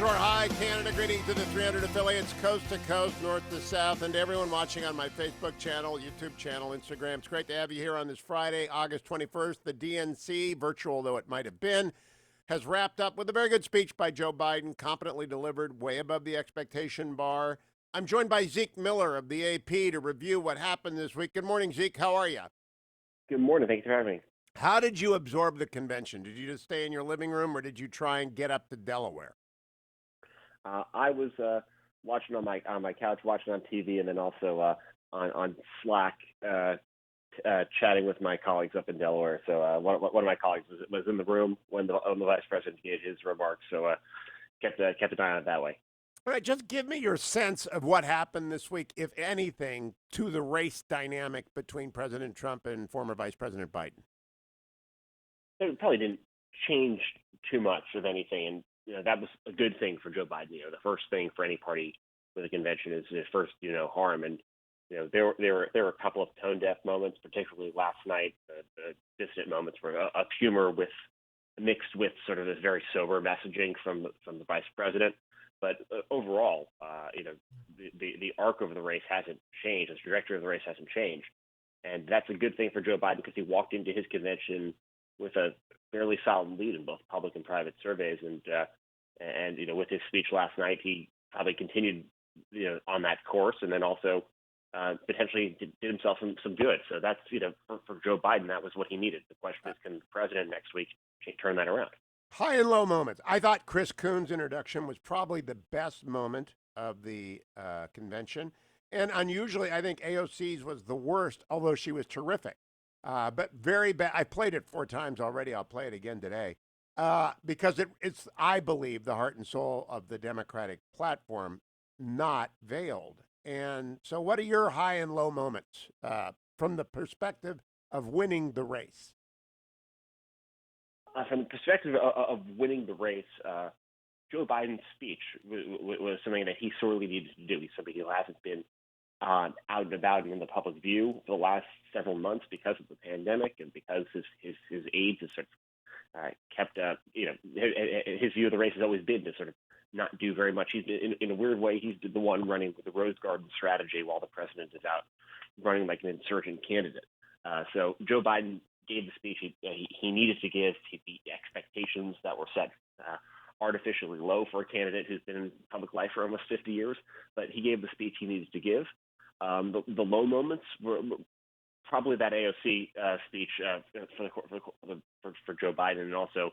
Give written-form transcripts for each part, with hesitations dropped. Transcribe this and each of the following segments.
Hi, Canada. Greetings to the 300 affiliates, coast to coast, north to south, and to everyone watching on my Facebook channel, YouTube channel, Instagram. It's great to have you here on this Friday, August 21st. The DNC, virtual though it might have been, has wrapped up with a very good speech by Joe Biden, competently delivered, way above the expectation bar. I'm joined by Zeke Miller of the AP to review what happened this week. Good morning, Zeke. How are you? Good morning. Thanks for having me. How did you absorb the convention? Did you just stay in your living room, or did you try and get up to Delaware? I was watching on my couch, watching on TV, and then also on Slack, chatting with my colleagues up in Delaware. So one of my colleagues was in the room when the vice president gave his remarks. So kept an eye on it that way. All right, just give me your sense of what happened this week, if anything, to the race dynamic between President Trump and former Vice President Biden. It probably didn't change too much of anything, and that was a good thing for Joe Biden. The first thing for any party with a convention is first harm, and there were a couple of tone deaf moments, particularly last night. The distant moments were of humor with mixed with sort of this very sober messaging from the vice president. But overall, the arc of the race hasn't changed. The trajectory of the race hasn't changed, and that's a good thing for Joe Biden because he walked into his convention with a fairly solid lead in both public and private surveys, and with his speech last night, he probably continued on that course, and then also potentially did himself some good. So that's for Joe Biden, that was what he needed. The question is, can the president next week turn that around? High and low moments. I thought Chris Coons' introduction was probably the best moment of the convention. And unusually, I think AOC's was the worst, although she was terrific. But very bad. I played it 4 times already. I'll play it again today because it's, I believe, the heart and soul of the Democratic platform, not veiled. And so, what are your high and low moments from the perspective of winning the race? From the perspective of winning the race, Joe Biden's speech was something that he sorely needed to do. He's somebody who hasn't been out and about and in the public view for the last several months because of the pandemic and because his aides have sort of kept his view of the race has always been to sort of not do very much. He's in a weird way, he's the one running with the Rose Garden strategy while the president is out running like an insurgent candidate. So Joe Biden gave the speech he needed to give. He beat expectations that were set artificially low for a candidate who's been in public life for almost 50 years, but he gave the speech he needed to give. The low moments were probably that AOC speech for Joe Biden, and also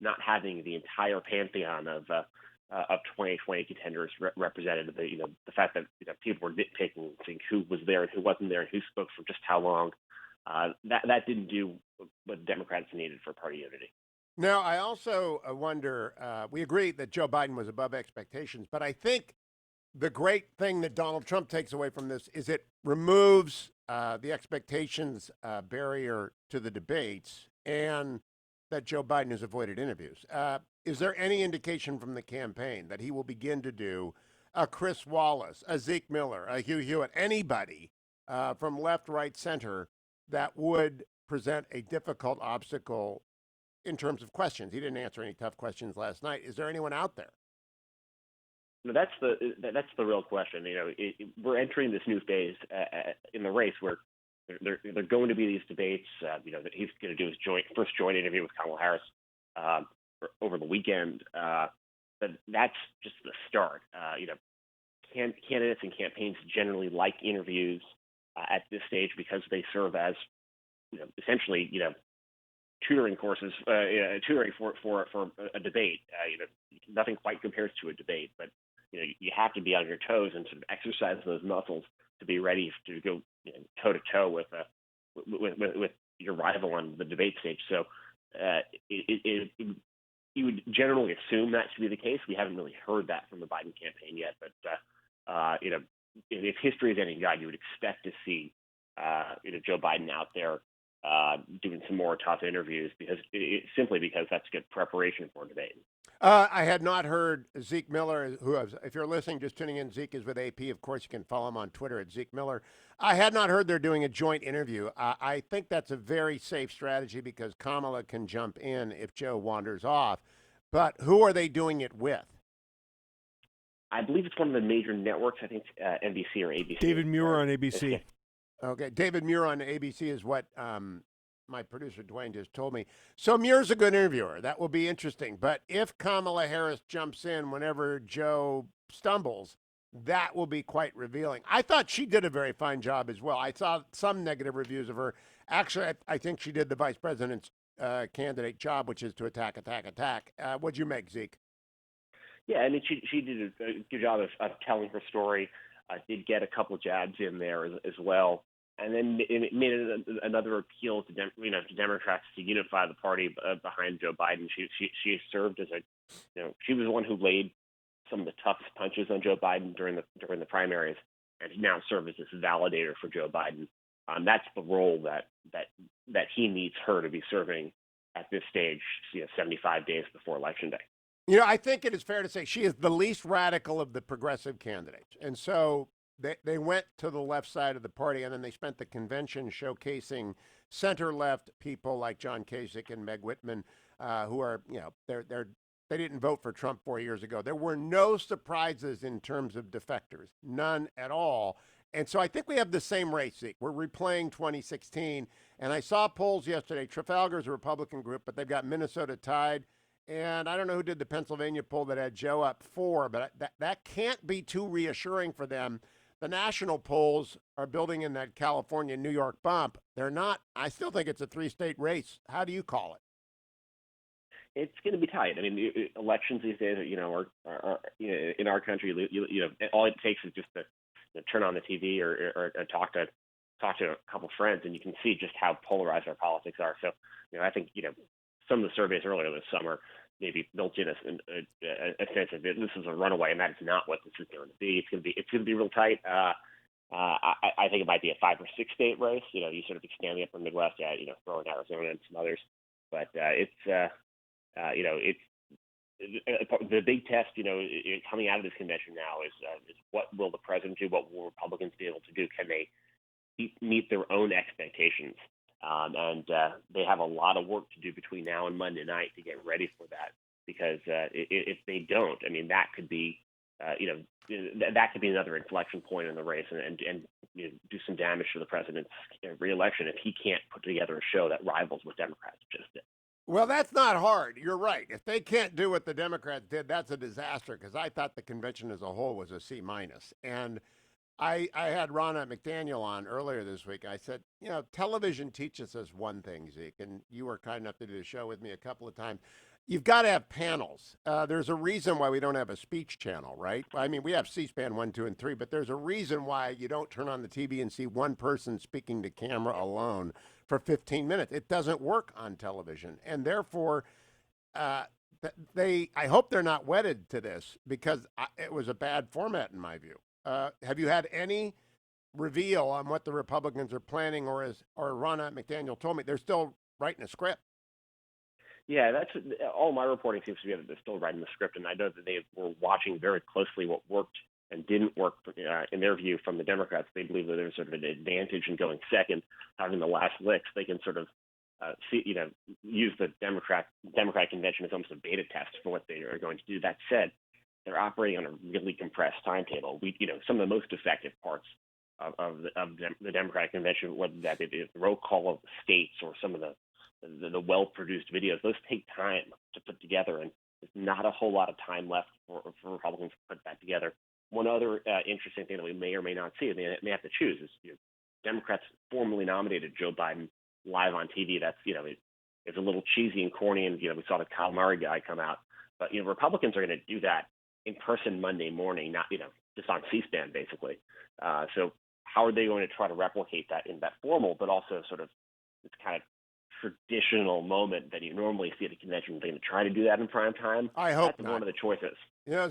not having the entire pantheon of 2020 contenders represented. The fact that people were nitpicking, saying who was there and who wasn't there, and who spoke for just how long. That didn't do what Democrats needed for party unity. Now, I also wonder, we agree that Joe Biden was above expectations, but I think the great thing that Donald Trump takes away from this is it removes the expectations barrier to the debates, and that Joe Biden has avoided interviews. Is there any indication from the campaign that he will begin to do a Chris Wallace, a Zeke Miller, a Hugh Hewitt, anybody from left, right, center that would present a difficult obstacle in terms of questions? He didn't answer any tough questions last night. Is there anyone out there? No, that's the real question. We're entering this new phase in the race where they're going to be these debates. He's going to do his first joint interview with Kamala Harris over the weekend. But that's just the start. Candidates and campaigns generally like interviews at this stage because they serve as essentially tutoring courses, tutoring for a debate. Nothing quite compares to a debate, but you have to be on your toes and sort of exercise those muscles to be ready to go toe to toe with your rival on the debate stage. So you would generally assume that to be the case. We haven't really heard that from the Biden campaign yet, but if history is any guide, you would expect to see Joe Biden out there doing some more tough interviews simply because that's good preparation for a debate. I had not heard Zeke Miller, if you're listening, just tuning in, Zeke is with AP. Of course, you can follow him on Twitter at Zeke Miller. I had not heard they're doing a joint interview. I think that's a very safe strategy because Kamala can jump in if Joe wanders off. But who are they doing it with? I believe it's one of the major networks. I think NBC or ABC. David Muir on ABC. Okay, David Muir on ABC is what my producer Dwayne just told me. So Muir's a good interviewer. That will be interesting. But if Kamala Harris jumps in whenever Joe stumbles, that will be quite revealing. I thought she did a very fine job as well. I saw some negative reviews of her. Actually, I think she did the vice president's candidate job, which is to attack. What'd you make, Zeke? Yeah, I mean, she did a good job of telling her story. Did get a couple jabs in there as well, and then it made another appeal to to Democrats to unify the party behind Joe Biden. She served as she was the one who laid some of the toughest punches on Joe Biden during the primaries, and now serves as this validator for Joe Biden. That's the role that he needs her to be serving at this stage, 75 days before Election Day. I think it is fair to say she is the least radical of the progressive candidates. And so they went to the left side of the party, and then they spent the convention showcasing center-left people like John Kasich and Meg Whitman, who are, they didn't vote for Trump 4 years ago. There were no surprises in terms of defectors, none at all. And so I think we have the same race, Zeke. We're replaying 2016. And I saw polls yesterday. Trafalgar's a Republican group, but they've got Minnesota tied. And I don't know who did the Pennsylvania poll that had Joe up 4, but that can't be too reassuring for them. The national polls are building in that California-New York bump. They're not. I still think it's a 3-state race. How do you call it? It's going to be tight. I mean, elections these days, are in our country, all it takes is just to turn on the TV or talk to a couple friends, and you can see just how polarized our politics are. So, I think some of the surveys earlier this summer maybe built in a sense of this is a runaway, and that is not what this is going to be. It's going to be real tight. I think it might be a 5 or 6 state race. You sort of expand the upper Midwest, throw in Arizona and some others, but it's the big test. Coming out of this convention now is what will the president do? What will Republicans be able to do? Can they meet their own expectations? And they have a lot of work to do between now and Monday night to get ready for that. Because if they don't, I mean, that could be, that could be another inflection point in the race and do some damage to the president's reelection if he can't put together a show that rivals what Democrats just did. Well, that's not hard. You're right. If they can't do what the Democrats did, that's a disaster. Because I thought the convention as a whole was a C-. And I had Ronna McDaniel on earlier this week. I said, television teaches us one thing, Zeke, and you were kind enough to do the show with me a couple of times. You've got to have panels. There's a reason why we don't have a speech channel, right? I mean, we have C-SPAN 1, 2, and 3, but there's a reason why you don't turn on the TV and see one person speaking to camera alone for 15 minutes. It doesn't work on television, and therefore, I hope they're not wedded to this because it was a bad format in my view. Have you had any reveal on what the Republicans are planning, or Ronna McDaniel told me they're still writing a script? Yeah, that's all my reporting seems to be that they're still writing the script, and I know that they were watching very closely what worked and didn't work in their view from the Democrats. They believe that there's sort of an advantage in going second, having the last licks. They can sort of use the Democratic convention as almost a beta test for what they are going to do. That said, they're operating on a really compressed timetable. Some of the most effective parts of the Democratic convention, whether that is the roll call of the states or some of the well-produced videos, those take time to put together, and there's not a whole lot of time left for Republicans to put that together. One other interesting thing that we may or may not see, and they may have to choose, is Democrats formally nominated Joe Biden live on TV. That's it's a little cheesy and corny, and we saw the Kyle Murray guy come out, but Republicans are going to do that in person Monday morning, not just on C-SPAN basically. So how are they going to try to replicate that in that formal, but also sort of this kind of traditional moment that you normally see at a convention? They're going to try to do that in prime time. I hope that's not. one of the choices.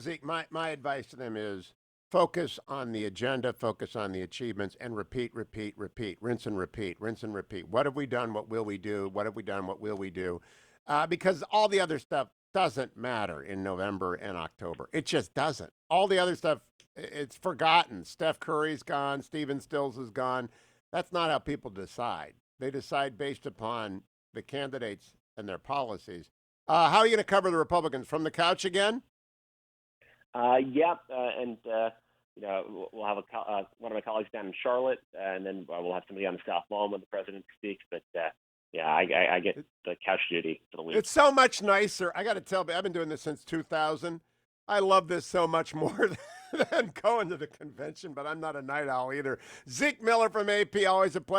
Zeke, my advice to them is focus on the agenda, focus on the achievements, and repeat, rinse and repeat. What have we done? What will we do? What have we done? What will we do? Because all the other stuff doesn't matter in November and October. It just doesn't. All the other stuff, it's forgotten. Steph Curry's gone. Stephen Stills is gone. That's not how people decide. They decide based upon the candidates and their policies. How are you going to cover the Republicans? From the couch again? And we'll have one of my colleagues down in Charlotte, and then we'll have somebody on the South Lawn when the president speaks. But I get the couch duty for the week. It's so much nicer. I got to tell you, I've been doing this since 2000. I love this so much more than going to the convention, but I'm not a night owl either. Zeke Miller from AP, always a pleasure.